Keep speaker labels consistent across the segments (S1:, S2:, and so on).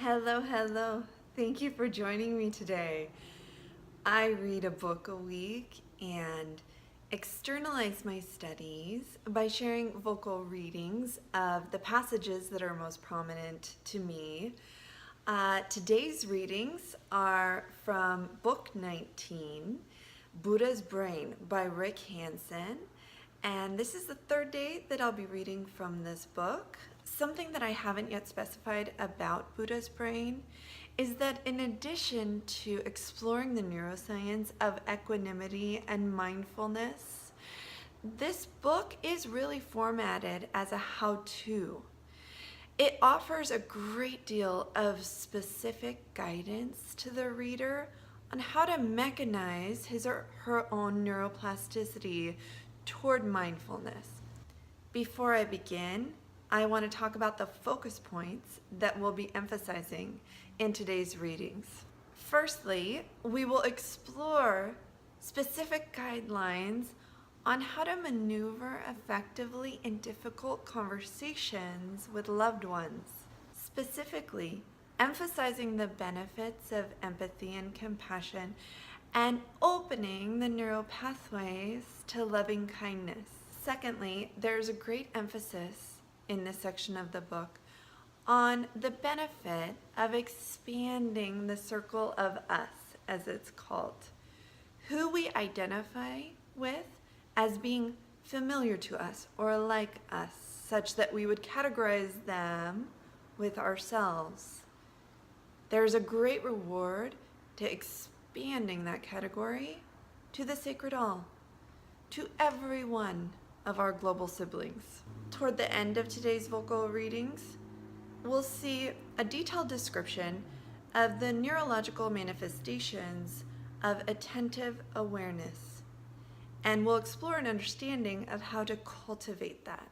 S1: Hello, hello. Thank you for joining me today. I read a book a week and externalize my studies by sharing vocal readings of the passages that are most prominent to me. Today's readings are from Book 19, Buddha's Brain by Rick Hanson. And this is the third day that I'll be reading from this book. Something that I haven't yet specified about Buddha's Brain is that in addition to exploring the neuroscience of equanimity and mindfulness, this book is really formatted as a how-to. It offers a great deal of specific guidance to the reader on how to mechanize his or her own neuroplasticity toward mindfulness. Before I begin, I want to talk about the focus points that we'll be emphasizing in today's readings. Firstly, we will explore specific guidelines on how to maneuver effectively in difficult conversations with loved ones, specifically emphasizing the benefits of empathy and compassion and opening the neuropathways to loving kindness. Secondly, there's a great emphasis in this section of the book on the benefit of expanding the circle of us, as it's called, who we identify with as being familiar to us or like us, such that we would categorize them with ourselves. There's a great reward to expanding that category to the sacred all, to every one of our global siblings. Toward the end of today's vocal readings, we'll see a detailed description of the neurological manifestations of attentive awareness, and we'll explore an understanding of how to cultivate that.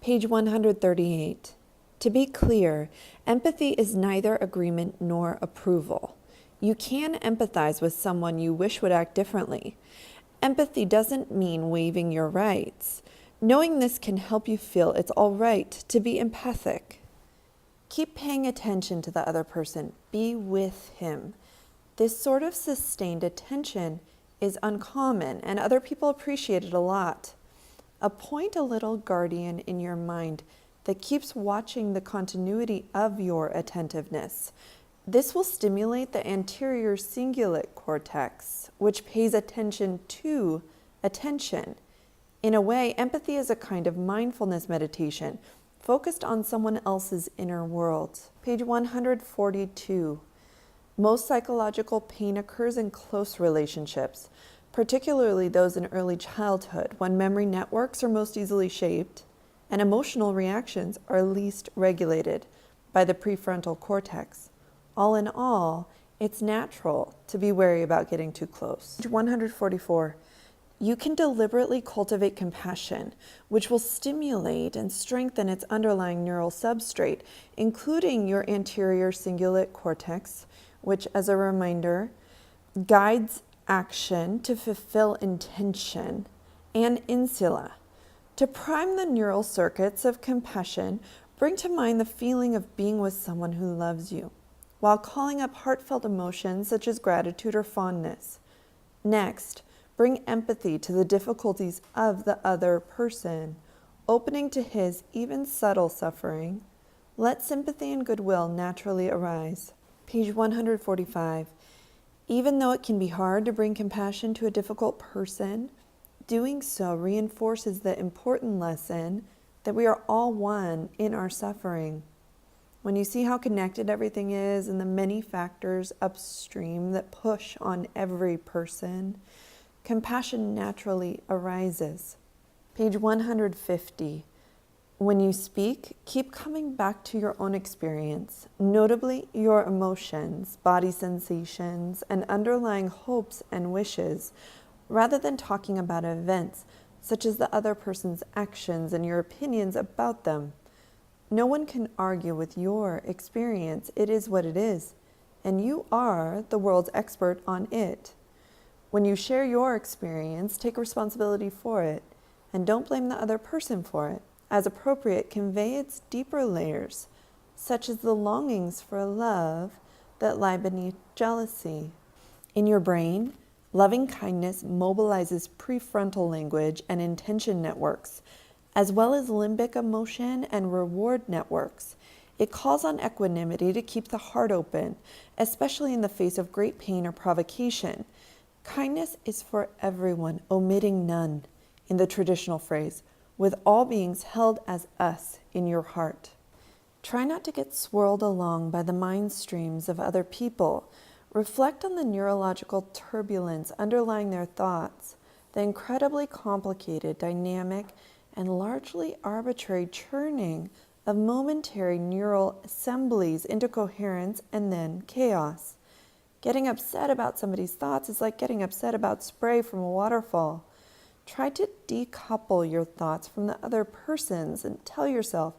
S2: Page 138. To be clear, empathy is neither agreement nor approval. You can empathize with someone you wish would act differently. Empathy doesn't mean waiving your rights. Knowing this can help you feel it's all right to be empathic. Keep paying attention to the other person. Be with him. This sort of sustained attention is uncommon, and other people appreciate it a lot. Appoint a little guardian in your mind that keeps watching the continuity of your attentiveness. This will stimulate the anterior cingulate cortex, which pays attention to attention. In a way, empathy is a kind of mindfulness meditation, focused on someone else's inner world. Page 142. Most psychological pain occurs in close relationships, particularly those in early childhood, when memory networks are most easily shaped and emotional reactions are least regulated by the prefrontal cortex. All in all, it's natural to be wary about getting too close. Page 144. You can deliberately cultivate compassion, which will stimulate and strengthen its underlying neural substrate, including your anterior cingulate cortex, which, as a reminder, guides action to fulfill intention, and insula. To prime the neural circuits of compassion, bring to mind the feeling of being with someone who loves you, while calling up heartfelt emotions such as gratitude or fondness. Next, bring empathy to the difficulties of the other person, opening to his even subtle suffering. Let sympathy and goodwill naturally arise. Page 145. Even though it can be hard to bring compassion to a difficult person, doing so reinforces the important lesson that we are all one in our suffering. When you see how connected everything is and the many factors upstream that push on every person, compassion naturally arises. Page 150. When you speak, keep coming back to your own experience, notably your emotions, body sensations, and underlying hopes and wishes, rather than talking about events such as the other person's actions and your opinions about them. No one can argue with your experience. It is what it is, and you are the world's expert on it. When you share your experience, take responsibility for it, and don't blame the other person for it. As appropriate, convey its deeper layers, such as the longings for love that lie beneath jealousy. In your brain, loving kindness mobilizes prefrontal language and intention networks, as well as limbic emotion and reward networks. It calls on equanimity to keep the heart open, especially in the face of great pain or provocation. Kindness is for everyone, omitting none, in the traditional phrase, with all beings held as us in your heart. Try not to get swirled along by the mind streams of other people. Reflect on the neurological turbulence underlying their thoughts, the incredibly complicated, dynamic, and largely arbitrary churning of momentary neural assemblies into coherence and then chaos. Getting upset about somebody's thoughts is like getting upset about spray from a waterfall. Try to decouple your thoughts from the other person's and tell yourself,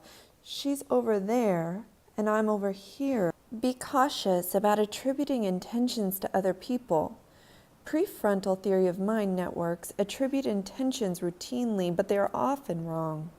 S2: she's over there and I'm over here. Be cautious about attributing intentions to other people. Prefrontal theory of mind networks attribute intentions routinely, but they are often wrong.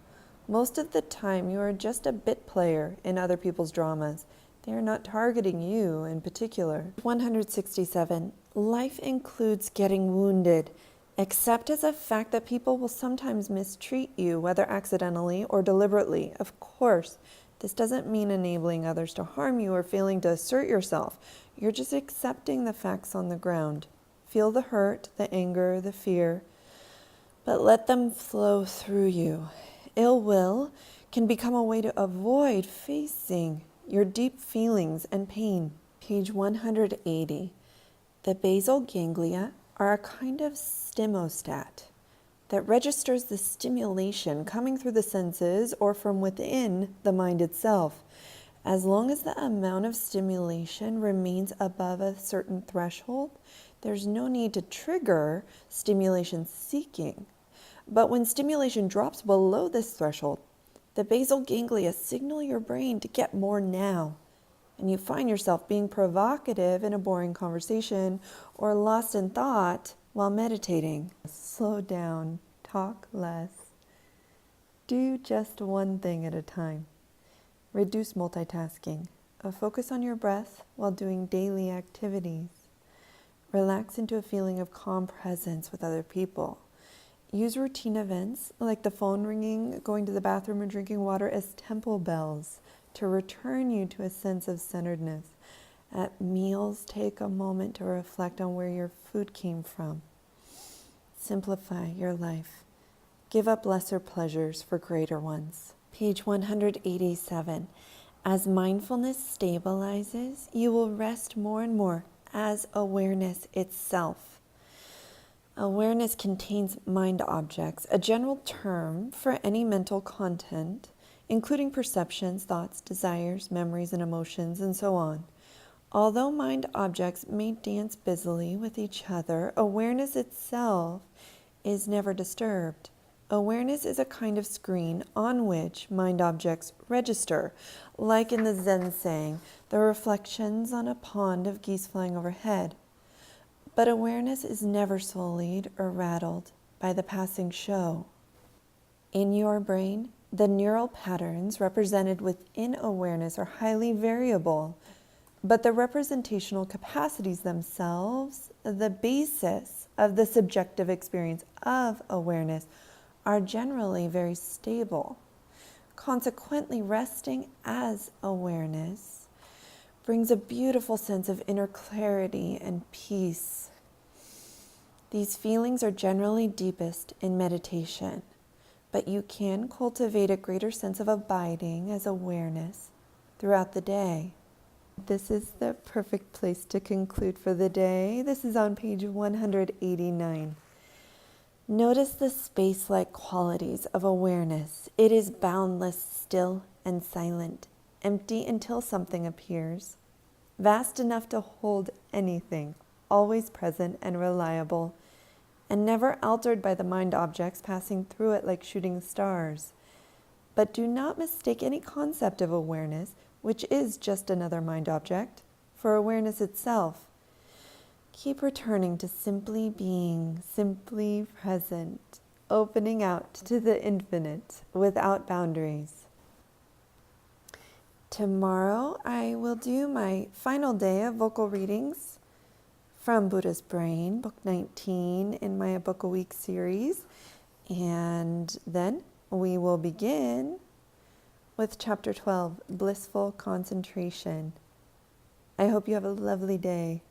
S2: Most of the time, you are just a bit player in other people's dramas. They are not targeting you in particular. 167. Life includes getting wounded. Accept as a fact that people will sometimes mistreat you, whether accidentally or deliberately. Of course, this doesn't mean enabling others to harm you or failing to assert yourself. You're just accepting the facts on the ground. Feel the hurt, the anger, the fear, but let them flow through you. Ill will can become a way to avoid facing your deep feelings and pain. Page 180. The basal ganglia are a kind of stimostat that registers the stimulation coming through the senses or from within the mind itself. As long as the amount of stimulation remains above a certain threshold, there's no need to trigger stimulation seeking. But when stimulation drops below this threshold, the basal ganglia signal your brain to get more now, and you find yourself being provocative in a boring conversation or lost in thought while meditating. Slow down, talk less, do just one thing at a time. Reduce multitasking. Focus on your breath while doing daily activities. Relax into a feeling of calm presence with other people. Use routine events like the phone ringing, going to the bathroom, or drinking water as temple bells to return you to a sense of centeredness. At meals, take a moment to reflect on where your food came from. Simplify your life. Give up lesser pleasures for greater ones. Page 187. As mindfulness stabilizes, you will rest more and more as awareness itself. Awareness contains mind objects, a general term for any mental content, including perceptions, thoughts, desires, memories, and emotions, and so on. Although mind objects may dance busily with each other, awareness itself is never disturbed. Awareness is a kind of screen on which mind objects register, like in the Zen saying, the reflections on a pond of geese flying overhead. But awareness is never sullied or rattled by the passing show. In your brain, the neural patterns represented within awareness are highly variable, but the representational capacities themselves, the basis of the subjective experience of awareness, are generally very stable. Consequently, resting as awareness brings a beautiful sense of inner clarity and peace. These feelings are generally deepest in meditation, but you can cultivate a greater sense of abiding as awareness throughout the day. This is the perfect place to conclude for the day. This is on page 189. Notice the space-like qualities of awareness. It is boundless, still, and silent, empty until something appears, vast enough to hold anything, always present and reliable, and never altered by the mind objects passing through it like shooting stars. But do not mistake any concept of awareness, which is just another mind object, for awareness itself. Keep returning to simply being, simply present, opening out to the infinite without boundaries. Tomorrow I will do my final day of vocal readings from Buddha's Brain, book 19 in my Book a Week series. And then we will begin with chapter 12, Blissful Concentration. I hope you have a lovely day.